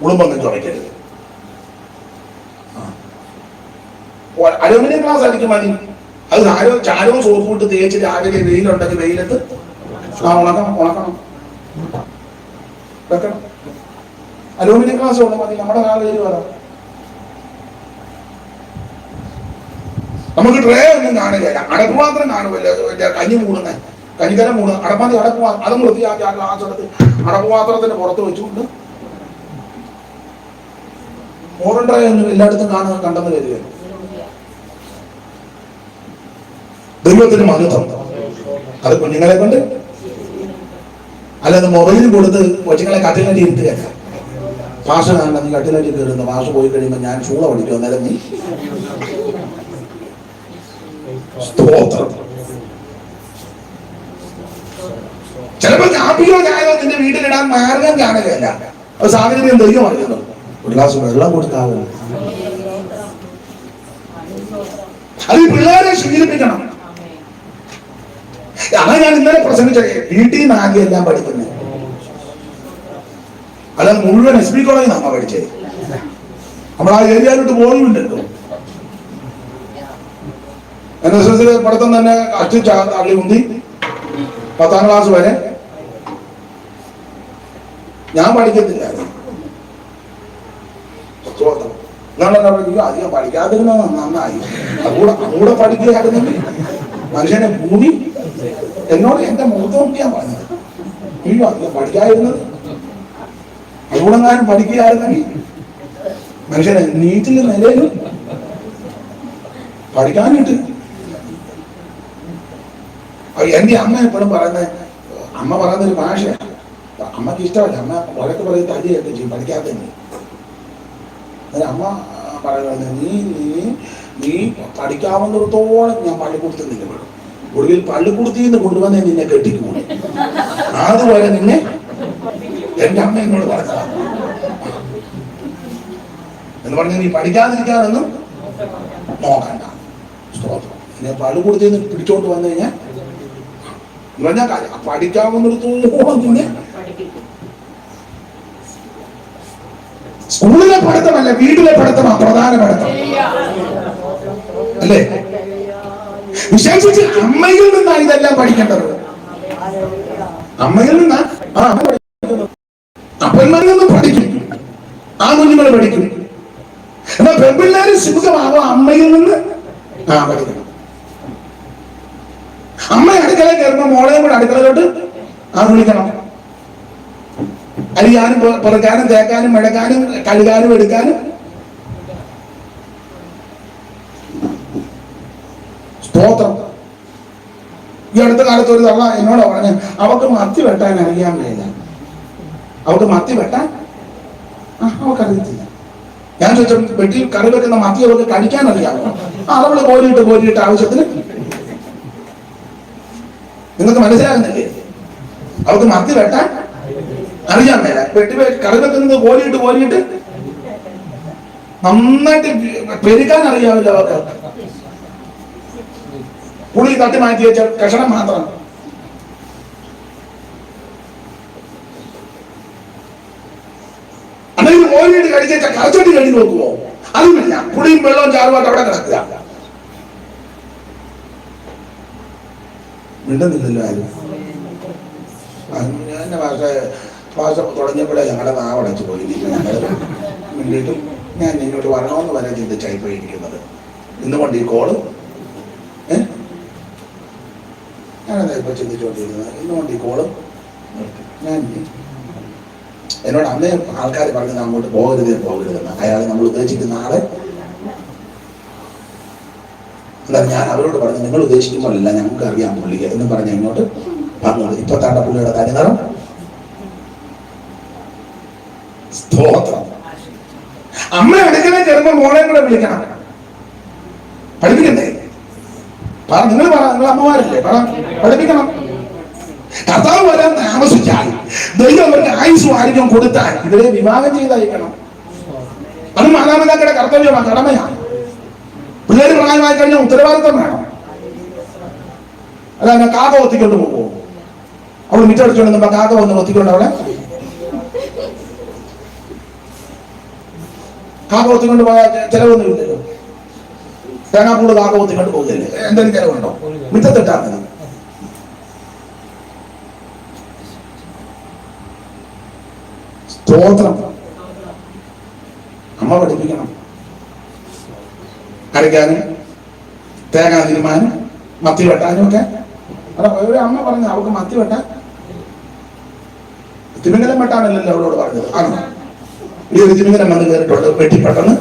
ഉളുമ്പൊന്നും ചുമയ്ക്കരുത്. Aluminium glass അടിക്കും മതി. അത് ചാരവും സോപ്പിട്ട് തേച്ച് രാവിലെ വെയിലുണ്ടെങ്കിൽ വെയിലത്ത് ഉണക്കണം വെക്കണം. അലൂമിനിയം ഗ്ലാസ് കൊണ്ട് മതി. നമ്മുടെ കാലയിൽ വരാം. നമുക്ക് ട്രേ ഒന്നും കാണുകയില്ല, അടപ്പ് മാത്രം കാണുമല്ലോ. കഞ്ഞി മൂടുന്ന കഞ്ഞിക്കരം മൂടുന്ന അടപ്പാത്തി അടപ്പ് അതും വൃത്തിയാക്കി ആ ഗ്ലാസ് എടുത്ത് അടപ്പ് പാത്രത്തിന്റെ പുറത്ത് വെച്ചുകൊണ്ട് മോഡേൺ ട്രേ ഒന്നും എല്ലായിടത്തും കണ്ടെന്ന് വരിക. ദൈവത്തിന് മഹത്വം. അത് കുഞ്ഞുങ്ങളെ കൊണ്ട് അല്ലാതെ മൊബൈലിൽ കൊടുത്ത് കൊച്ചുങ്ങളെ കട്ടിലടി ഇരുത്തുകയല്ല. ഭാഷ കാണണം, നീ കട്ടിലടി കയറുന്ന ഭാഷ പോയി കഴിയുമ്പോൾ ഞാൻ ഷൂള പഠിക്കും. അന്നേരം നീ സ്തോത്രം. ചിലപ്പോൾ കാപ്പിയോ ചായയോ നിന്റെ വീട്ടിലിടാൻ മാർഗം കാണുകയല്ല. അത് സാഹചര്യം ദൈവം അറിയുന്നു. ഒരു ഗ്ലാസ് വെള്ളം കൊടുക്കാവുന്നു. അത് ഈ പിള്ളേരെ ശീലിപ്പിക്കണം. അതാ ഞാൻ ഇന്നലെ പ്രസംഗിച്ച വീട്ടിൽ നിന്ന് ആദ്യം എല്ലാം പഠിക്കുന്നത്. അല്ലാതെ മുഴുവൻ SB കോളേജിൽ നിന്നാണ് പഠിച്ചത്. നമ്മൾ ആ ഏരിയയിലോട്ട് പോയുണ്ടല്ലോ. NSS പഠിത്തം തന്നെ അള്ളി ഉന്തി 10ാം ക്ലാസ് വരെ ഞാൻ പഠിക്കത്തില്ലായിരുന്നു. അധികം പഠിക്കാതിരുന്ന നന്നായി. അതുകൂടെ പഠിക്കുകയായിരുന്നെങ്കിൽ മനുഷ്യനെ ഭൂമി എന്നോട് എന്റെ മുഖത്ത് നോക്കിയാൻ പറഞ്ഞത്. അയ്യോ അധികം പഠിക്കാതിരുന്നത് അതുകൂടെങ്ങാനും പഠിക്കുകയായിരുന്നെങ്കിൽ മനുഷ്യനെ നീറ്റിൽ നിലയിലും പഠിക്കാനിട്ട്. എന്റെ അമ്മ എപ്പോഴും പറയുന്നത്, അമ്മ പറയുന്നൊരു ഭാഷയാണ്. അമ്മക്ക് ഇഷ്ടമല്ല. അമ്മ വഴക്ക് പറയും, തല്ലിയൊക്കെ ചെയ്യും പഠിക്കാത്തന്നെ. അമ്മ പറയുന്നത്, നീ പഠിക്കാവുന്നിടത്തോളം ഞാൻ പള്ളിക്കൂടത്തിൽ നിന്നെ വിടും. ഒടുവിൽ പള്ളിക്കൂടത്തിൽ നിന്ന് കൊണ്ടുവന്നേ നിന്നെ കെട്ടിക്കൂടെ. അതുപോലെ നിന്നെ എന്റെ അമ്മ എന്നോട് പറഞ്ഞതാണ്. എന്ന് പറഞ്ഞാൽ നീ പഠിക്കാതിരിക്കാനൊന്നും നോക്കണ്ട. സ്തോത്രം. നിന്നെ പള്ളിക്കൂടത്തിൽ നിന്ന് പിടിച്ചോണ്ട് വന്നു കഴിഞ്ഞാൽ പറഞ്ഞാൽ പഠിക്കാവുന്നിടത്തോളം നിന്നെ. സ്കൂളിലെ പഠിത്തമല്ല, വീട്ടിലെ പഠിത്തമാണ് പ്രധാന പഠിത്തം അല്ലേ? വിശേഷിച്ച് അമ്മയിൽ നിന്നാണ് ഇതെല്ലാം പഠിക്കേണ്ടത്. അമ്മയിൽ നിന്നാ അപ്പന്മാരിൽ നിന്നും പഠിക്കും, ആ കുഞ്ഞുങ്ങൾ പഠിക്കും. എന്നാൽ പെൺപിള്ളേര് സുഖമാകും അമ്മയിൽ നിന്ന് പഠിക്കണം. അമ്മ അടുക്കളയിൽ കയറുമ്പോ മോളെയും കൂടെ അടുക്കളയിലോട്ട് വിളിക്കണം. അരിയാനും പെറുക്കാനും തേക്കാനും മെഴക്കാനും കഴുകാനും എടുക്കാനും. സ്തോത്രം. ഈ അടുത്ത കാലത്ത് ഒരു തവണ എന്നോട് പറഞ്ഞ അവർക്ക് മത്തി വെട്ടാൻ അറിയാൻ കഴിയില്ല. അവർക്ക് മത്തി വെട്ടാൻ അവക്കറിയത്തില്ല. ഞാൻ ചോദിച്ചു, വെട്ടി കറി വെക്കുന്ന മത്തി അവർക്ക് കഴിക്കാൻ അറിയാമോ? അവള് കോരിയിട്ട് ആവശ്യത്തിന്. നിങ്ങൾക്ക് മനസ്സിലാകുന്നില്ലേ? അവർക്ക് മത്തി വെട്ടാൻ അറിയാൻ മേല. വെട്ടി കറി വെക്കുന്നത് കോരിയിട്ട് നന്നായിട്ട് പെരുക്കാൻ അറിയാവില്ല അവർക്ക്. പുളി തട്ടി മാറ്റി വെച്ച കഷണം മാത്രം. അല്ലെങ്കിൽ കോരിയിട്ട് കഴിച്ച കറച്ചട്ടി കഴിഞ്ഞ് നോക്കുമോ? അതുമില്ല. പുളിയും വെള്ളവും ചാറുമായിട്ട് അവിടെ കിടക്കുക. മിണ്ടുന്നില്ലല്ലോ ആരും. എന്റെ ഭാഷ തുടങ്ങിയപ്പോഴേ ഞങ്ങളുടെ നാവടച്ചു പോയി. വേണ്ടിയിട്ടും ഞാൻ ഇങ്ങോട്ട് വരണമെന്ന് വരെ ചിന്തിച്ചായി പോയിരിക്കുന്നത്. ഇന്നുകൊണ്ട് ഈ കോള് ഞാനതാ ഇപ്പൊ ചിന്തിച്ചുകൊണ്ടിരിക്കുന്നത്. ഇന്നുകൊണ്ട് ഈ കോള് ഞാൻ എന്നോട് അന്നേ ആൾക്കാർ പറഞ്ഞത് അങ്ങോട്ട് പോകരുതെന്ന്. അയാളെ നമ്മൾ ഉദ്ദേശിക്കുന്ന ആളെ എന്നാൽ ഞാൻ അവരോട് പറഞ്ഞു, നിങ്ങൾ ഉദ്ദേശിക്കുമ്പോഴല്ല ഞങ്ങൾക്ക് അറിയാം പുള്ളിക്ക് എന്ന് പറഞ്ഞ ഇങ്ങോട്ട് പറഞ്ഞോളൂ. ഇപ്പൊ താണ്ട പുള്ളിയുടെ തനിനിറം. സ്തോത്രം. അമ്മ അടുക്കള കയറുമ്പോ മോളെ കൂടെ വിളിക്കണം. പഠിപ്പിക്കണ്ടേ? നിങ്ങൾ നിങ്ങൾ അമ്മമാരല്ലേ, പഠിപ്പിക്കണം. കർത്താവ് വരാൻ താമസിച്ചാൽ ദൈവം അവർക്ക് ആയുസ്സും ആരോഗ്യം കൊടുത്താൽ ഇവരെ വിവാഹം ചെയ്തയക്കണം. അത് മാതാപിതാക്കളുടെ കർത്തവ്യമാണ്, കടമയാണ്. പിള്ളേര് പ്രായമായി കഴിഞ്ഞാൽ ഉത്തരവാദിത്വം വേണം. അല്ല കാക്ക ഒത്തിക്കൊണ്ട് പോകുമോ? അവൾ മിറ്റടിച്ചോണ്ട് കാക്ക വന്ന് ഒത്തിക്കൊണ്ട് അവളെ കാക്ക കൊത്തിക്കൊണ്ട് പോയാൽ ചിലവൊന്നും ഇല്ലല്ലോ. തേങ്ങാപ്പൂട് കാക്ക കൊത്തിക്കൊണ്ട് പോകില്ലേ, എന്തെങ്കിലും ചിലവുണ്ടോ? മിറ്റത്തിട്ടാ മതി. സ്തോത്രം. അമ്മ പഠിപ്പിക്കണം. അരയ്ക്കാനും തേങ്ങ തിരുമാനും മത്തി വെട്ടാനും ഒക്കെ. ഒരു അമ്മ പറഞ്ഞു അവൾക്ക് മത്തി വെട്ടാൻ, തിമിംഗലം വെട്ടാനല്ലല്ലോ അവളോട് പറഞ്ഞത്. ആണോ? ഈ ഒരു തിമിംഗലം വന്ന് കയറിട്ടുണ്ട്, വെട്ടിപ്പെട്ടെന്ന്.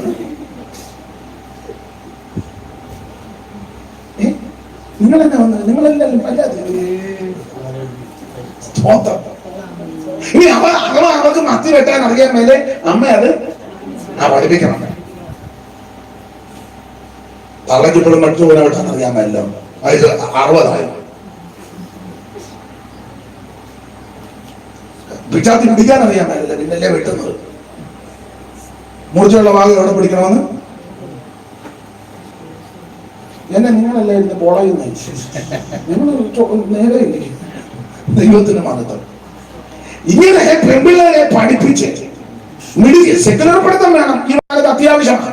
നിങ്ങളെന്നെ വന്ന് നിങ്ങളെല്ലാം ഇനി അവൾക്ക് മത്തി വെട്ടാൻ അറിയാൻ മേലെ അമ്മ അത് പഠിപ്പിക്കണം. തള്ളക്കിപ്പോഴും മറ്റു പോലെ വെട്ടാൻ അറിയാൻ മേലോ, വയസ്സ് 60 പിച്ചാത്തി പിടിക്കാൻ അറിയാൻ മേലല്ല, പിന്നല്ലേ വെട്ടുന്നത്. മൂർച്ചയുള്ള ഭാഗം എവിടെ പിടിക്കണമെന്ന് എന്നെ നിങ്ങളല്ലേ ഇരുന്ന് പൊളയുന്ന. നിങ്ങൾ നേരെ ഇരിക്കും. ദൈവത്തിന് മഹത്വം. ഇങ്ങനെ പെൺപിള്ളേരെ പഠിപ്പിച്ച് സെക്കുലർ പഠിത്തം വേണം. ഈ കാലത്ത് അത്യാവശ്യമാണ്.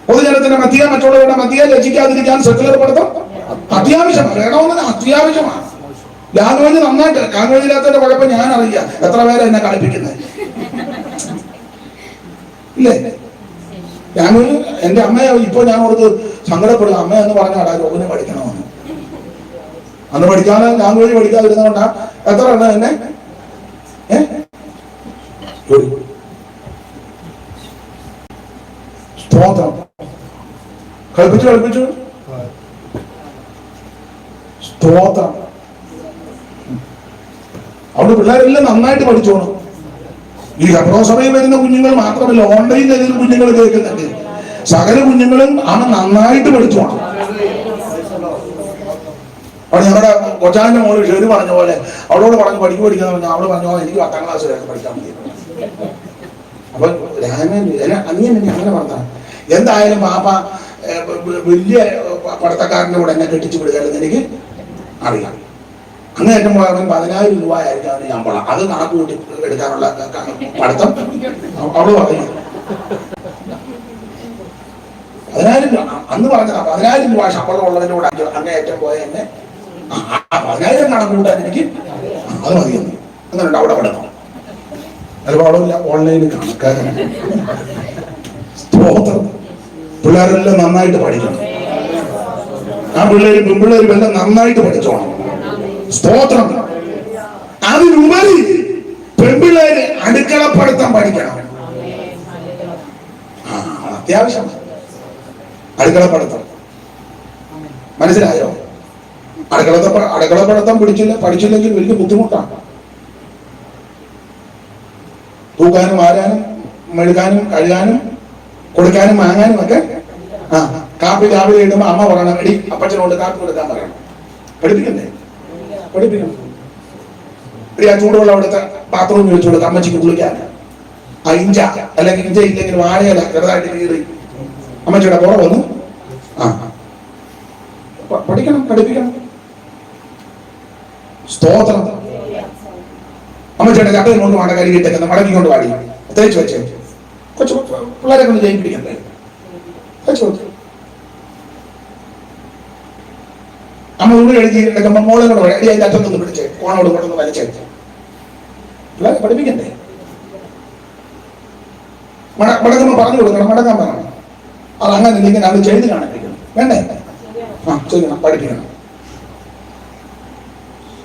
പൊതുജനത്തിന്റെ മധ്യ, മറ്റുള്ളവരുടെ മധ്യ ലജ്ജിക്കാതിരിക്കാൻ സെക്കുലർ പഠിത്തം അത്യാവശ്യമാണ്. വേണമെന്ന് അത്യാവശ്യമാണ്. ലാംഗ്വേജ് നന്നായിട്ട്, ലാംഗ്വേജ് ഇല്ലാത്തതിന്റെ കുഴപ്പം ഞാൻ അറിയാം. എത്ര പേരെ എന്നെ കളിപ്പിക്കുന്നത് ഇല്ലേ? ലാംഗ്വേജ് എന്റെ അമ്മയെ ഇപ്പൊ ഞാൻ ഓർത്ത് സങ്കടപ്പെടുക. അമ്മ എന്ന് പറഞ്ഞാടാ രോഗിനെ പഠിക്കണമെന്ന്. അന്ന് പഠിക്കാതെ ലാംഗ്വേജ് പഠിക്കാതിരുന്നോണ്ടാ എത്ര എണ്ണ എന്നെ സ്തോത്രം കളിപ്പിച്ചു സ്തോത്രം. അവിടെ പിള്ളേരെല്ലാം നന്നായിട്ട് പഠിച്ചോണം. ഈ സഭയിൽ വരുന്ന കുഞ്ഞുങ്ങൾ മാത്രമല്ല, ഓൺലൈനിൽ ഏതെങ്കിലും കുഞ്ഞുങ്ങൾ കേൾക്കുന്നുണ്ട്. സകല കുഞ്ഞുങ്ങളും അവൻ നന്നായിട്ട് പഠിച്ചോണം. അവിടെ ഞങ്ങളുടെ കൊച്ചാന്റെ മോള് ഷെറി പറഞ്ഞ പോലെ അവളോട് പറഞ്ഞു പഠിക്കാന്ന് പറഞ്ഞാൽ അവള് പറഞ്ഞു എനിക്ക് 10ാം ക്ലാസ് വരെ പഠിക്കാൻ മതി. അപ്പൊ അനിയൻ അങ്ങനെ പറഞ്ഞ എന്തായാലും പാപ്പ വലിയ പഠിത്തക്കാരൻ്റെ കൂടെ എന്നെ കെട്ടിച്ചു വിടുകയല്ലെന്ന് എനിക്ക് അറിയാം. അങ്ങേറ്റം അവൻ 10,000 രൂപ ആയിരിക്കും അവന് ശമ്പളം. അത് കണക്ക് കൂട്ടി എടുക്കാനുള്ള പഠിത്തം അവള് പറയും. 10,000 രൂപ അന്ന് പറഞ്ഞതാ. 10,000 രൂപ ശമ്പളം ഉള്ളതിന്റെ കൂടെ അങ്ങേയറ്റം പോയ എന്നെ 10,000 കണക്ക് കൂട്ടാൻ എനിക്ക് അത് മതിയെന്ന്. അങ്ങനെയുണ്ട് അവിടെ പഠിത്തം. ചിലപ്പോൾ അവിടെ ഓൺലൈനിൽ കണക്കാക്കാൻ. സ്തോത്രം. പിള്ളേരെല്ലാം നന്നായിട്ട് പഠിക്കണം. ആ പെൺപിള്ളേരും എല്ലാം നന്നായിട്ട് പഠിച്ചോണം. സ്തോത്രം. അതിനുപരി പെൺപിള്ളേര് അടുക്കളപ്പെടുത്താൻ പഠിക്കണം. അത്യാവശ്യം അടുക്കളപ്പെടുത്തം. മനസ്സിലായോ? അടുക്കളപ്പെടുത്തം പഠിച്ചില്ലെങ്കിൽ വലിയ ബുദ്ധിമുട്ടാണ്. തൂക്കാനും ആരാനും മെഴുകാനും കഴുകാനും കൊടുക്കാനും വാങ്ങാനും ഒക്കെ. കാപ്പി രാവിലെ ഇടുമ്പോ അമ്മ പറയണം, എടി അപ്പച്ചനോട് കാപ്പി കൊടുക്കാൻ പറയണം. പഠിപ്പിക്കണ്ടേ? പഠിപ്പിക്കണം. ആ ചൂടുവെള്ളം അവിടുത്തെ ബാത്റൂമിൽ വെച്ചു കൊടുക്കുക അമ്മച്ചിക്ക് കുളിക്കാൻ. ഇഞ്ച അല്ലെങ്കിൽ ഇഞ്ച ഇല്ലെങ്കിൽ വാഴയില ചെറുതായിട്ട് കീറി അമ്മച്ചിയുടെ പുറ വന്ന് പഠിക്കണം, പഠിപ്പിക്കണം. സ്തോത്രം. അമ്മച്ചിയുടെ ചട്ടയും കൊണ്ട് വേണ്ട കരുകിയിട്ടേക്കുന്ന മടക്കിക്കൊണ്ട് പാടി തേച്ച് വെച്ചേ. കൊച്ചു പിള്ളേരെ കൊണ്ട് ജയിപ്പിടിക്കണ്ടേ? അമ്മ ഉള്ളി എഴുതി എടുക്കുമ്പോ മോളെ കൂടെ എടി അതിന്റെ അറ്റത്തൊന്ന് പിടിച്ച് കോണോട് കൊണ്ടൊന്ന് വലിച്ചേ. പിള്ളേരെ പഠിപ്പിക്കണ്ടേ? മടക്കുമ്പോ പറഞ്ഞു കൊടുക്കണം, മടക്കാൻ പറയണം. അത് അങ്ങനെ ഇല്ലെങ്കിൽ അത് ചെയ്ത് കാണിപ്പിക്കണം. വേണ്ടേ? ചെയ്യണം, പഠിപ്പിക്കണം.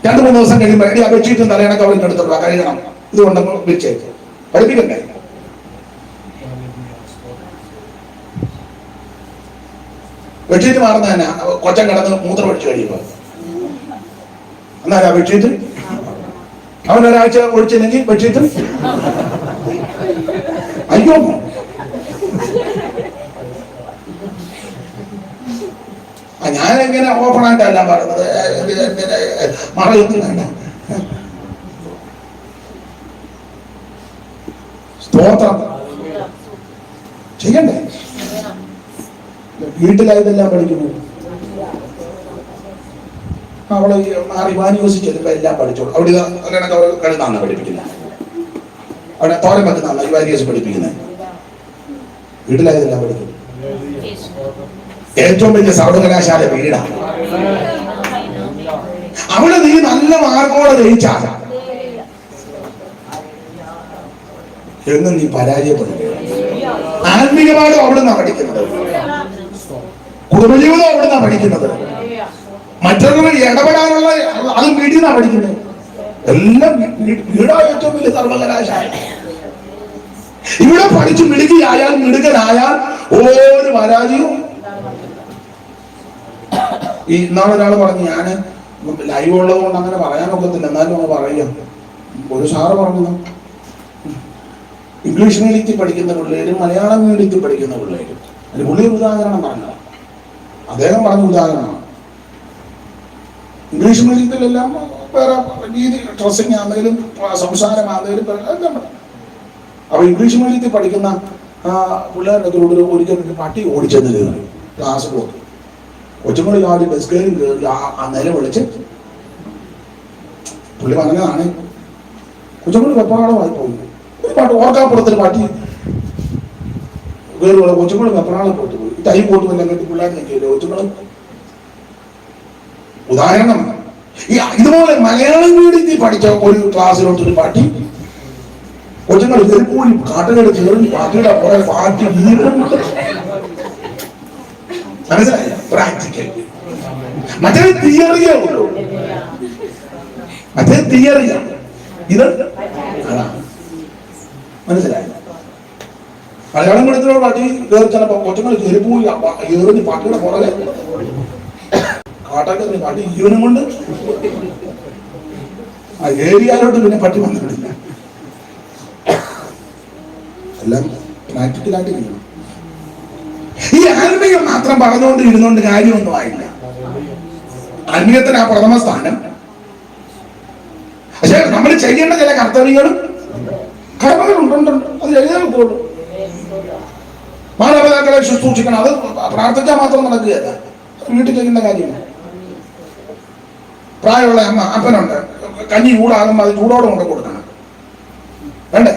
2-3 ദിവസം കഴിയുമ്പോൾ എടി അപേക്ഷിച്ചും തലയണക്ക് അവരുടെ അടുത്തുള്ള കഴിയണം, ഇതുകൊണ്ടൊന്ന് വിളിച്ചേക്ക്. പഠിപ്പിക്കണ്ടേ? ബെഡ്ഷീറ്റ് മാറുന്ന തന്നെ കൊച്ചൻ കിടന്ന് മൂത്രം ഒഴിച്ചു കഴിയുമ്പോ എന്നാലും ആ ബെഡ്ഷീറ്റ് അവൻ ഒരാഴ്ച ഒഴിച്ചില്ലെങ്കിൽ ബെഡ്ഷീറ്റ് അയ്യോ. ഞാനെങ്ങനെ ഓപ്പണായിട്ടല്ല പറയുന്നത്, മറയൊന്നും വേണ്ട. സ്തോത്രം ചെയ്യണ്ടേ? വീട്ടിലായതെല്ലാം പഠിക്കുന്നത്. അവളെ ഇവാനിയോസിച്ചെല്ലുമ്പോ എല്ലാം പഠിച്ചോളൂ. അവിടെ അവർ കഴുതാന്നാണ് പഠിപ്പിക്കുന്നത്. അവിടെ തോരൻ വെക്കുന്നതാണ് ഇവാനിയോസ് പഠിപ്പിക്കുന്നത്. വീട്ടിലായതെല്ലാം പഠിക്കും. ഏറ്റവും വലിയ സർവകലാശാല വീടാണ്. അവിടെ നീ നല്ല മാർക്കോടെ ജയിച്ചാൽ എന്നും നീ പരാജയപ്പെടും. ആത്മീയപാഠം അവിടുന്നാണ് പഠിക്കുന്നത്, കുടുംബജീവിതം അവിടുന്നാണ് പഠിക്കുന്നത്, മറ്റുള്ളവർ ഇടപെടാനുള്ള അതും വീട്ടിൽ നിന്നാണ് പഠിക്കുന്നത്. എല്ലാം വീടാ ഏറ്റവും വലിയ സർവകലാശാല. ഇവിടെ പഠിച്ചു മിടുക്കിയായാൽ മിടുക്കനായാൽ ഒരു പരാജയവും. ഈ ഇന്നാളെ ഒരാൾ പറഞ്ഞു, ഞാൻ ലൈവ് ഉള്ളത് കൊണ്ട് അങ്ങനെ പറയാനൊക്കത്തില്ല, എന്നാലും ഒന്ന് പറയാം. ഒരു സാറ് പറഞ്ഞു, ഇംഗ്ലീഷ് മീഡിയത്തിൽ പഠിക്കുന്ന പിള്ളേരും മലയാളം മീഡിയത്തിൽ പഠിക്കുന്ന പിള്ളേരും, അതിന് പുള്ളി ഒരു ഉദാഹരണം പറഞ്ഞതാണ്. അദ്ദേഹം പറഞ്ഞ ഉദാഹരണമാണ്. ഇംഗ്ലീഷ് മീഡിയത്തിലെല്ലാം വേറെ രീതി, ഡ്രസ്സിങ് ആണെങ്കിലും സംസാരമാണെങ്കിലും എല്ലാം. അപ്പൊ ഇംഗ്ലീഷ് മീഡിയത്തിൽ പഠിക്കുന്ന പിള്ളേരുടെ ഒരിക്കലും പട്ടി ഓടിച്ചെന്ന് കയറി ക്ലാസ് പോയി. കൊച്ചുമണി ആദ്യം ബസ് കയറി ആ നില വിളിച്ച് പുള്ളി പറഞ്ഞതാണ്, കൊച്ചുമണി വെപ്രാളമായി പോയി. ഒരു പാട്ട് ഓർക്കാപ്പുറത്തിന് പട്ടി കയറി കൊച്ചുമണി വെപ്രാളം പോയിട്ട് പോയി. ടൈം പോയിട്ട് എല്ലാം കെട്ടി പിള്ളേർ നിൽക്കില്ലേ കൊച്ചുമണി. ഉദാഹരണം. ഇതുപോലെ മലയാളം മീഡിയത്തിൽ പഠിച്ച ഒരു ക്ലാസ്സിലോട്ടൊരു പാട്ടി കൊച്ചുങ്ങൾ ചെറുപ്പൂരി കാട്ടുകൾ കയറി പാട്ടിയുടെ കുറെ പാട്ടി മനസ്സിലായ പ്രാക്ടിക്കൽ. മറ്റേ തിയറിയേ ഉള്ളൂ, മറ്റേ തിയറിയാ. ഇത് മനസ്സിലായ മലയാളം മീഡിയത്തിലുള്ള പാട്ടി കയറി ചിലപ്പോ കൊച്ചുങ്ങൾ ചെറുപ്പൂരി എറിഞ്ഞ് പാട്ടിയുടെ പുറകെ കാട്ടാക്കത്തിന് പാട്ടി ജീവനും കൊണ്ട് ആ ഏരിയയിലോട്ട് പിന്നെ പട്ടി വന്നിട്ടില്ല. എല്ലാം പ്രാക്ടിക്കലായിട്ട് ചെയ്യണം. ഈ ആത്മീയം മാത്രം പറഞ്ഞുകൊണ്ട് ഇരുന്നുകൊണ്ട് കാര്യമൊന്നും ആയില്ല. ആത്മീയത്തിന് ആ പ്രഥമ സ്ഥാനം. പക്ഷെ നമ്മൾ ചെയ്യേണ്ട ചില കർത്തവ്യങ്ങളും കർമ്മങ്ങളുണ്ട്, അത് ചെയ്തേ ഉള്ളൂ. മാതാപിതാക്കളെ ശുശ്രൂഷിക്കണം, അത് പ്രാർത്ഥിച്ചാൽ മാത്രം നടക്കുകയല്ല, വീട്ടിൽ ചെയ്യുന്ന കാര്യമാണ്. പ്രായമുള്ള അപ്പനുണ്ട്, കഞ്ഞി ചൂടാകുമ്പോൾ അത് ചൂടോടെ കൊണ്ട് കൊടുക്കണം, വേണ്ടേ?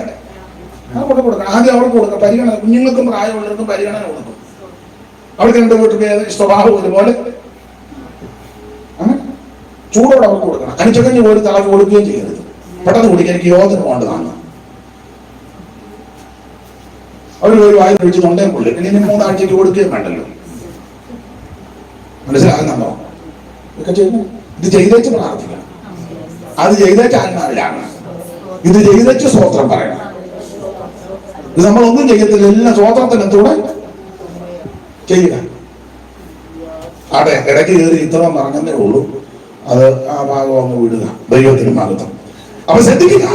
കൊണ്ട് കൊടുക്കണം. ആദ്യം അവർക്ക് കൊടുക്കണം പരിഗണന. കുഞ്ഞുങ്ങൾക്കും പ്രായമുള്ളവർക്കും പരിഗണന കൊടുക്കും. അവർക്ക് രണ്ട് വീട്ടിൽ സ്വഭാവം ഒരുപോലെ ചൂടോടെ അവർക്ക് കൊടുക്കണം. അനിച്ചക്കഞ്ഞി പോലും തളക്ക് കൊടുക്കുകയും ചെയ്യരുത്. പെട്ടെന്ന് കുടിക്കാൻ എനിക്ക് യോജന പോകേണ്ടതാണ്. അവർ ഒരു വായിൽ ഒഴിച്ച് തൊണ്ടയും കൊള്ളു, പിന്നെ 3 ആഴ്ചയ്ക്ക് കൊടുക്കുകയും വേണ്ടല്ലോ. മനസ്സിലാകുന്നുണ്ടോ? ഇതൊക്കെ ചെയ്യുന്നു. ഇത് ചെയ്തേച്ച് പ്രാർത്ഥിക്കണം, അത് ചെയ്തേച്ച് ആത്മാവിലാണ്, ഇത് ചെയ്തേച്ച് സ്തോത്രം പറയണം. ഇത് നമ്മളൊന്നും ചെയ്യത്തില്ല, എല്ലാം സ്തോത്രത്തിനത്തൂടെ ചെയ്യുക. അതെ, ഇടയ്ക്ക് കയറി ഇത്രയും പറഞ്ഞതേ ഉള്ളൂ, അത് ആ ഭാഗം അങ്ങ് വിടുക. ദൈവത്തിന് മഹത്വം. അപ്പൊ ശ്രദ്ധിക്കുക,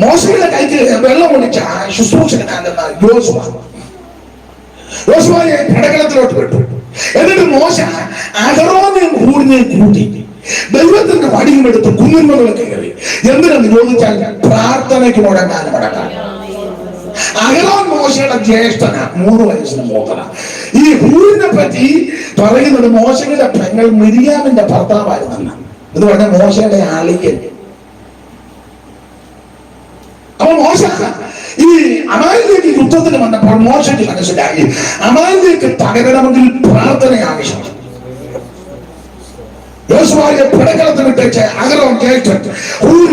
മോശയുടെ കൈക്ക് വെള്ളം ഒഴിച്ച ശുശ്രൂഷകനാകുന്ന യോശുവയെ പടകളത്തിലോട്ട് വിട്ടു. എന്നിട്ട് മോശ അഹരോനെയും ഹൂറിനെയും കൂട്ടി ദൈവത്തിന്റെ വടിയും എടുത്ത് കുന്നുകളിൽ കയറി. എന്തിനെന്ന് ചോദിച്ചാൽ പ്രാർത്ഥനയ്ക്ക് മുടങ്ങാനും മടക്കാൻ. അഹരോൻ മോശയുടെ ജ്യേഷ്ഠനാ, 3 വയസ്സിന് മൂത്തന. ഈ ഹൂറിനെ പറ്റി പറയുന്നത് മോശയുടെ പെങ്ങൾ മിരിയാമിന്റെ ഭർത്താവായിരുന്നെന്ന്. എന്ന് പറഞ്ഞാൽ മോശയുടെ അളിയൻ. അപ്പൊ മോശ ഈ അമാലിലേക്ക് യുദ്ധത്തിന് വന്നപ്പോൾ മോശയ്ക്ക് മനസ്സിലായി, അമാലിലേക്ക് തകരണമെങ്കിൽ പ്രാർത്ഥന ആവശ്യമാണ്. യോശുവയെ പടക്കളത്തിൽ വിട്ടേച്ച് അഹരോൻ ജ്യേഷ്ഠൻ, ഹൂർ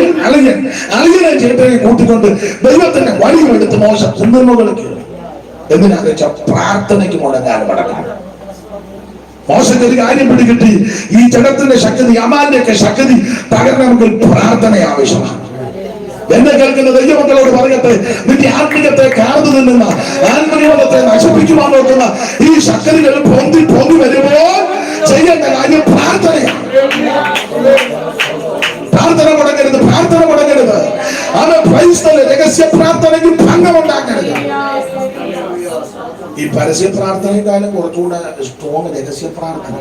അളിയനെ ചേട്ടനെ കൂട്ടിക്കൊണ്ട് ദൈവത്തിന്റെ വടിയും എടുത്ത് മോശ കുന്നുകളിൽ കയറി. എന്തിനാന്ന് വെച്ചാൽ പ്രാർത്ഥനയ്ക്ക് മുടങ്ങാൻ മടങ്ങാൻ. മോശയ്ക്ക് ഒരു കാര്യം പിടികിട്ടി, ഈ ജഡത്തിന്റെ ശക്തി, അമാലിന്റെയൊക്കെ ശക്തി തകരണമെങ്കിൽ പ്രാർത്ഥന ആവശ്യമാണ്. എന്നെ കേൾക്കുന്ന ദൈവമക്കളോട് പറയട്ടെ, നിന്റെ ആത്മീയത്തെ കാർന്നു നിന്നുന്ന ആത്മീയത്തെ നശിപ്പിക്കുവാൻ നോക്കുന്ന ഈ ശക്തികൾ പൊന്തി പൊന്തി വരുമ്പോൾ ചെയ്യേണ്ട കാര്യം പ്രാർത്ഥനയാണ്. പ്രാർത്ഥന മുടങ്ങരുത്, പ്രാർത്ഥന മുടങ്ങരുത്. അത് ക്രൈസ്തവ രഹസ്യ പ്രാർത്ഥനയ്ക്ക് ഭംഗമുണ്ടാക്കരുത്. ഈ പരസ്യ പ്രാർത്ഥനയെക്കാളും കുറച്ചുകൂടെ സ്ട്രോങ് രഹസ്യ പ്രാർത്ഥന.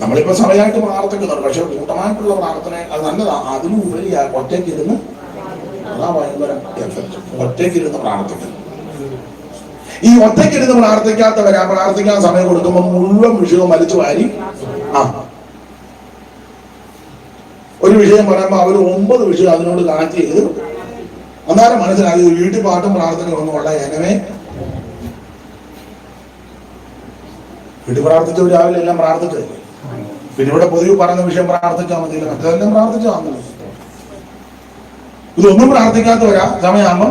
നമ്മളിപ്പോ സമയമായിട്ട് പ്രാർത്ഥിക്കുന്നുണ്ട്, പക്ഷെ കൂട്ടമായിട്ടുള്ള പ്രാർത്ഥന അത് നല്ലതാ. അതിനുപരി ഒറ്റയ്ക്കിരുന്ന്, അതാ ഭയങ്കര എഫക്റ്റ്. ഒറ്റയ്ക്കിരുന്ന് പ്രാർത്ഥിക്കുന്നു. ഈ ഒറ്റയ്ക്കിരുന്ന് പ്രാർത്ഥിക്കാത്തവരാ പ്രാർത്ഥിക്കാൻ സമയം കൊടുക്കുമ്പോൾ മുഴുവൻ വിഷയവും വലിച്ചു വാരി ഒരു വിഷയം പറയുമ്പോൾ അവർ 9 വിഷയം അതിനോട് കണക്ട് ചെയ്ത് അന്നേരം മനസ്സിലാക്കി വീട്ടിൽ പാട്ടും പ്രാർത്ഥനയും ഒന്നും ഉള്ള എനവേ വീട്ടിൽ പ്രാർത്ഥിച്ചു രാവിലെ എല്ലാം പ്രാർത്ഥിച്ചതല്ലേ. പിന്നെ ഇവിടെ പൊതുവെ പറയുന്ന വിഷയം പ്രാർത്ഥിച്ചാൽ മതിയില്ല, മറ്റേതെല്ലാം പ്രാർത്ഥിച്ചാൽ മതി. ഇതൊന്നും പ്രാർത്ഥിക്കാത്തവരാ സമയമാകുമ്പോ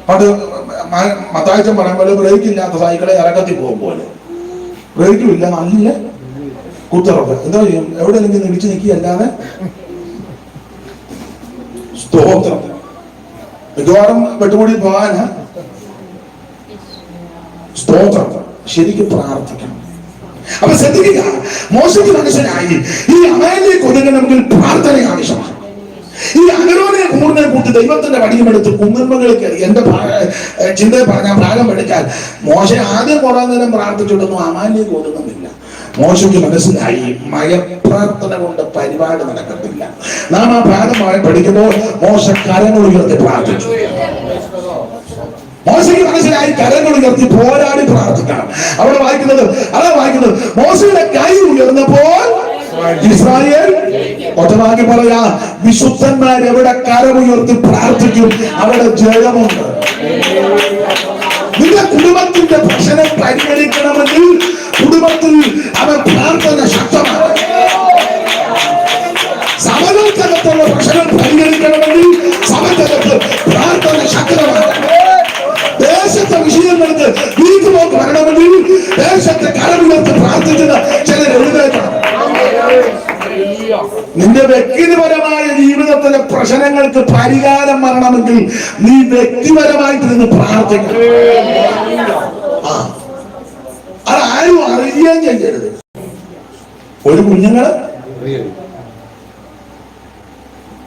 പണ്ട് മത്തായിച്ചൻ പറയുമ്പോൾ ബ്രേക്ക് ഇല്ലാത്ത സൈക്കിളെ ഇറക്കത്തിൽ പോകും പോലെ, ബ്രേക്കും ഇല്ല, നല്ല കുത്തറപ്പ്. എന്താ ചെയ്യും? എവിടെയെങ്കിലും ഇടിച്ചു നിൽക്കുകയല്ലാതെ. സ്തോത്രം. മിക്കവാറും വെട്ടുകൂടി പോകാന് സ്തോത്രം. ശരിക്കും പ്രാർത്ഥിക്കണം. അപ്പൊ ശ്രദ്ധിക്കുക, മോശയ്ക്ക് മനസ്സിലായി ഈ അമേലിലേക്ക് ഒതുങ്ങണമെങ്കിൽ പ്രാർത്ഥന ആവശ്യമാണ്. ഈ അഹരോനെ കൂറിനെ കൂട്ടി ദൈവത്തിന്റെ വടിയുമെടുത്ത് കുന്നുമ്മകളിൽ കയറി. എന്റെ ചിന്തയെ പറഞ്ഞ ഭാഗം എടുക്കാൻ മോശ ആദ്യം കുറെ നേരം പ്രാർത്ഥിച്ചിട്ടൊന്നും അമാലിലേക്ക് ഒതുങ്ങുന്നില്ല. മോശയ്ക്ക് മനസ്സിലായി മയപ്രാർത്ഥന കൊണ്ട് പരിപാടി നടക്കത്തില്ല. നാം ആ ഭാഗം പഠിക്കുമ്പോൾ മോശ കരങ്ങൾ ഉയർത്തി പ്രാർത്ഥിച്ചു. മോശയ്ക്ക് മനസ്സിലായി കരങ്ങൾ ഉയർത്തി പോരാടി പ്രാർത്ഥിക്കണം. അവിടെ വായിക്കുന്നത് മോശയുടെ കൈ ഉയർന്നപ്പോൾ ഇസ്രായേൽ, ഒറ്റവാക്കി പറയാ, വിശുദ്ധന്മാർ എവിടെ കരമുയർത്തി പ്രാർത്ഥിക്കും അവിടെ ജയമുണ്ട്. നിന്റെ കുടുംബത്തിന്റെ പ്രശ്നം പരിഹരിക്കണമെങ്കിൽ കുടുംബത്തിൽ അവൻ പ്രാർത്ഥന ശക്തമാണ്. സഭകൾക്കകത്തുള്ള പ്രശ്നം പരിഹരിക്കണമെങ്കിൽ സഭക്കകത്ത് പ്രാർത്ഥന ശക്തമാണ്. ദേശത്തെ വിഷയങ്ങൾക്ക് വീട്ടുപോക്ക് വരണമെങ്കിൽ ദേശത്തെ കരമുയർത്തി പ്രാർത്ഥിക്കുന്ന ചിലർ എഴുന്നേൽക്കണം. നിന്റെ വ്യക്തിപരമായ ജീവിതത്തിലെ പ്രശ്നങ്ങൾക്ക് പരിഹാരം വരണമെങ്കിൽ നീ വ്യക്തിപരമായിട്ട് നിന്ന് പ്രാർത്ഥിക്കണം. അതാരും അറിയുകയും ചെയ്യരുത്. ഒരു കുഞ്ഞുങ്ങള്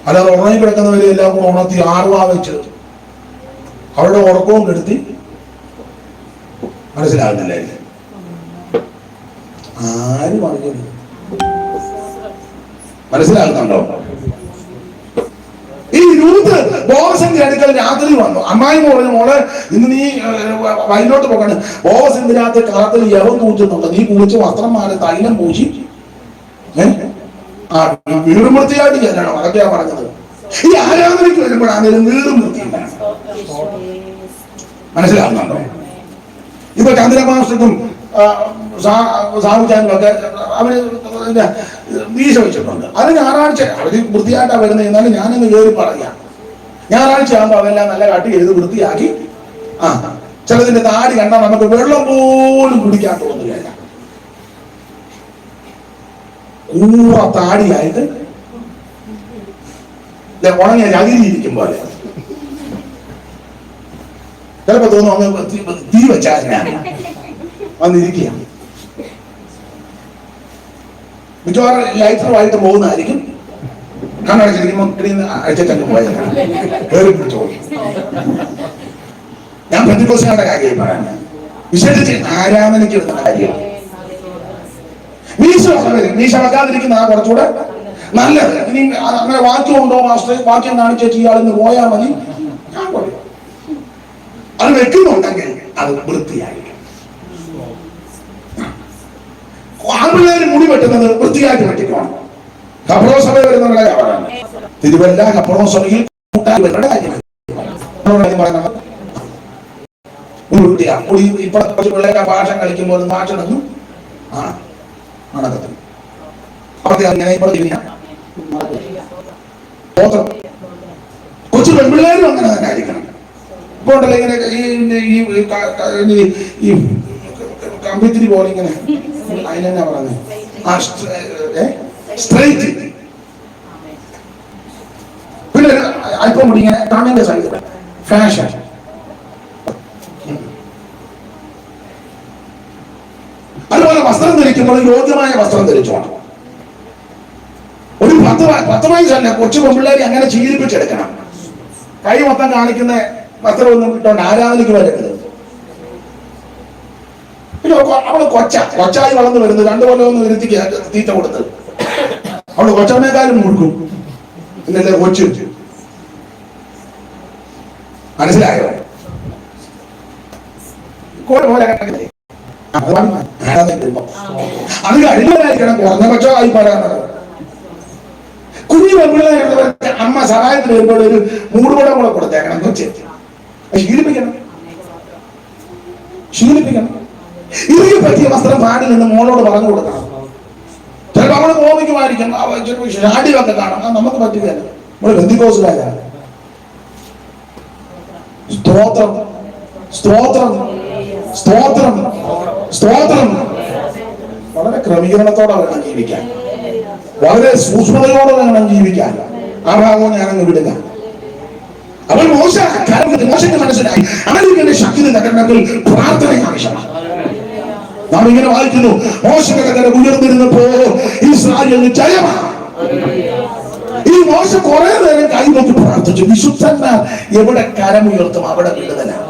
അല്ലാതെ ഉറങ്ങി കിടക്കുന്നവരെ എല്ലാം കൂടെ ഉണർത്തി ആറുവാ വെച്ച് അവരുടെ ഉറക്കവും കെടുത്തി. മനസ്സിലാകുന്നില്ല, ആരും അറിയരുത്. മനസ്സിലാകുന്നുണ്ടോ? ഈ രൂത്ത് ബോവസിന്റെ അടുക്കൽ രാത്രി വന്നു. അമ്മായി പറഞ്ഞു, മോളെ ഇന്ന് നീ വയലോട്ട് പോകണം. ബോവസിന്റെ രാത്രി കളത്തിൽ യവം കൂച്ചുന്നുണ്ട്, നീ കുളിച്ച് വസ്ത്രം മാറി തൈലം പൂശി വീടും വൃത്തിയായിട്ട് ചെല്ലണം. അതൊക്കെയാ പറഞ്ഞത്. ഈ ആരാധനയ്ക്ക് വരുമ്പോഴാണ് വീടും വൃത്തിയില്ല. മനസ്സിലാകുന്നുണ്ടോ? ഇപ്പൊ ചന്ദ്രമാസത്തും സാഹുചാനൊക്കെ അവര് വീശ വെച്ചിട്ടുണ്ട്. അത് ഞായറാഴ്ച അവര് വൃത്തിയായിട്ടാ വരുന്നത്. എന്നാലും ഞാനൊന്ന് കയറി പറയാം, ഞായറാഴ്ച ആകുമ്പോ അതെല്ലാം നല്ല കട്ട് ചെയ്ത് വൃത്തിയാക്കി. ചിലതിന്റെ താടി കണ്ടാൽ നമുക്ക് വെള്ളം പോലും കുടിക്കാൻ തോന്നുകയില്ല. കൂറ താടിയായിട്ട് ഉണങ്ങിയ ചകിരിയിരിക്കും പോലെ. ചിലപ്പോ തോന്നുന്നു തീ വെച്ചാൽ വന്നിരിക്കുക. മിക്കവാറും ലൈറ്ററുമായിട്ട് പോകുന്നതായിരിക്കും. കണ്ണടച്ചിരിക്കുമ്പോൾ അഴിച്ചിട്ടങ്ങ് പോയത് കയറി പിടിച്ചോ. ഞാൻ പെന്തിക്കോസ്തുകാരുടെ കാര്യം പറയാൻ, വിശേഷിച്ച് ആരാധനയ്ക്ക് എടുത്ത കാര്യം. മീശ വെക്കാതിരിക്കുന്ന കുറച്ചുകൂടെ നല്ലത്. ഇനി അങ്ങനെ വാക്യം ഉണ്ടോ മാസ്റ്റർ, വാക്യം കാണിച്ചു ഇയാളിന്ന് പോയാൽ മതി. ഞാൻ പറയും അത് വെക്കുന്നുണ്ടെങ്കിൽ അത് വൃത്തിയായിരിക്കും. ആൺപിള്ളേര് മുടി വെട്ടുന്നത് വൃത്തിയായിട്ട് വെട്ടിക്കണം. കപ്രോ സഭ വരുന്നവരുടെ തിരുവല്ല കപ്രോ സഭയിൽ ഇപ്പോഴത്തെ പിള്ളേരെ ഭാഷ കളിക്കുമ്പോൾ ഭാഷണൊന്നും നടക്കത്തില്ല. കൊച്ചു പെൺപിള്ളേരും അങ്ങനെ തന്നെ ആയിരിക്കണം. ഇപ്പൊ ഉണ്ടല്ലോ ഇങ്ങനെ ഈ കമ്പിത്തിരി പോലെ ഇങ്ങനെ, അതിനെന്നാ പറയുന്നത്, സ്ട്രൈറ്റ്. പിന്നെ അല്പം കൂടി ഇങ്ങനെ കണ്ണിന്റെ സൈഡ് ഫാഷൻ. അതുപോലെ വസ്ത്രം ധരിക്കുമ്പോൾ യോഗ്യമായ വസ്ത്രം ധരിച്ചോണം. ഒരു 10 വയസ്സല്ല, കൊച്ചു പെൺപിള്ളേരെ അങ്ങനെ ശീലിപ്പിച്ചെടുക്കണം. കൈ മൊത്തം കാണിക്കുന്ന വസ്ത്രമൊന്നും ഇട്ടോണ്ട് ആരാധനയ്ക്ക് വരരുത്. പിന്നെ അവള് കൊച്ചായി വളർന്നു വരുന്നത് 2 കൊല്ലം ഒന്ന് വരുത്തിക്ക് തീറ്റ കൊടുത്ത് അവള് കൊച്ചമ്മേക്കാരും കൊടുക്കും. ഇന്നലെ കൊച്ചു മനസ്സിലായോ? അത് കഴിഞ്ഞായിരിക്കണം കുറഞ്ഞ പക്ഷമായി പറയാനുള്ളത്. കുഞ്ഞു പെൺപിള്ളേർക്ക് അമ്മ സഹായത്തിന് വരുമ്പോൾ ഒരു 3 കുടം കൂടെ കൊടുത്തേക്കണം. ശീലിപ്പിക്കണം. ഇത് പറ്റിയ വസ്ത്രം പാടില്ലെന്ന് മോളോട് പറഞ്ഞു കൊടുക്കണം. ചിലപ്പോൾ അവള് കോപിക്കുമായിരിക്കും, ഷാഡിയൊക്കെ കാണാം, നമുക്ക് പറ്റുകയല്ല. നമ്മള് ബന്ധുക്കോസുകാരാ. സ്തോത്രം, സ്തോത്രം, സ്തോത്രം, സ്തോത്രം. വളരെ ക്രമീകരണത്തോടെ വേണം ജീവിക്കാൻ, വളരെ സൂക്ഷ്മതയോടെ വേണം ജീവിക്കാൻ. ആ ഭാഗവും ഞാനങ്ങ് വിടുക. അപ്പോൾ മോശയ്ക്ക് മനസ്സിലായി അമേരിക്കന്റെ ശക്തി തകരണമെങ്കിൽ പ്രാർത്ഥന ആവശ്യമാണ്. നാം ഇങ്ങനെ വായിക്കുന്നു, മോശയുടെ കരം ഉയർന്നിരുന്നപ്പോ ഇസ്രായേലിന് ജയമാണ്. ഈ മോശ കുറെ നേരം കൈനോക്കി പ്രാർത്ഥിച്ചു. വിശുദ്ധന്മാർ എവിടെ കരമുയർത്തും അവിടെ വിടുതലാണ്.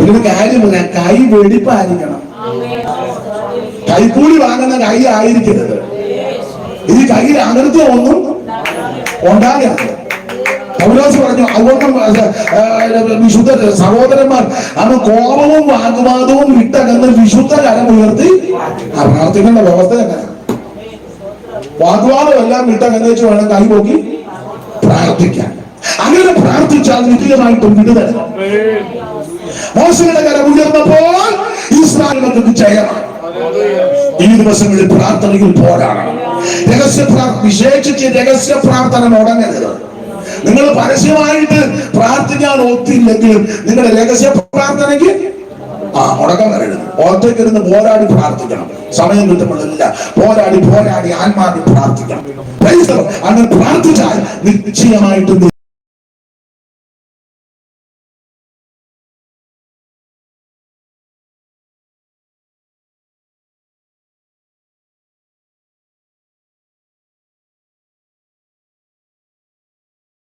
ഒരു കാര്യം പറയാം, കൈ വെടിപ്പായിരിക്കണം. കൈക്കൂലി വാങ്ങുന്ന കൈ ആയിരിക്കരുത്. ഈ കയ്യിൽ അകൃത്യം ഒന്നും ഉണ്ടാകരുത്. പൗലോസ് പറഞ്ഞു, അതുകൊണ്ട് വിശുദ്ധ സഹോദരന്മാർ അന്ന് കോപവും വാഗ്വാദവും വിട്ടകന്ന് വിശുദ്ധ കരമുയർത്തി പ്രാർത്ഥിക്കേണ്ട വ്യവസ്ഥ എങ്ങനെ? വാഗ്വാദം എല്ലാം വിട്ടകന്നേച്ച് വേണം കൈ നോക്കി പ്രാർത്ഥിക്കാൻ. അങ്ങനെ പ്രാർത്ഥിച്ചാൽ നിത്യമായിട്ടും വിടുതൽ. മോശയുടെ കരം ഉയർന്നപ്പോൾ ഇസ്രായേലിന് ജയമാണ്. ഈ ദിവസങ്ങളിൽ പ്രാർത്ഥനയിൽ പോരാടണം. വിശേഷിച്ച് രഹസ്യ പ്രാർത്ഥന മുടങ്ങരുത്. നിങ്ങൾ പരസ്യമായിട്ട് പ്രാർത്ഥിക്കാൻ ഒത്തില്ലെങ്കിലും നിങ്ങളുടെ രഹസ്യ പ്രാർത്ഥനയ്ക്ക് മുടക്കം വരരുത്. ഒറ്റയ്ക്കിരുന്ന് പോരാടി പ്രാർത്ഥിക്കണം. സമയം കിട്ടുമ്പോഴില്ല പോരാടി ആത്മാവിൽ പ്രാർത്ഥിക്കണം. അങ്ങനെ പ്രാർത്ഥിച്ചാൽ നിശ്ചയമായിട്ടും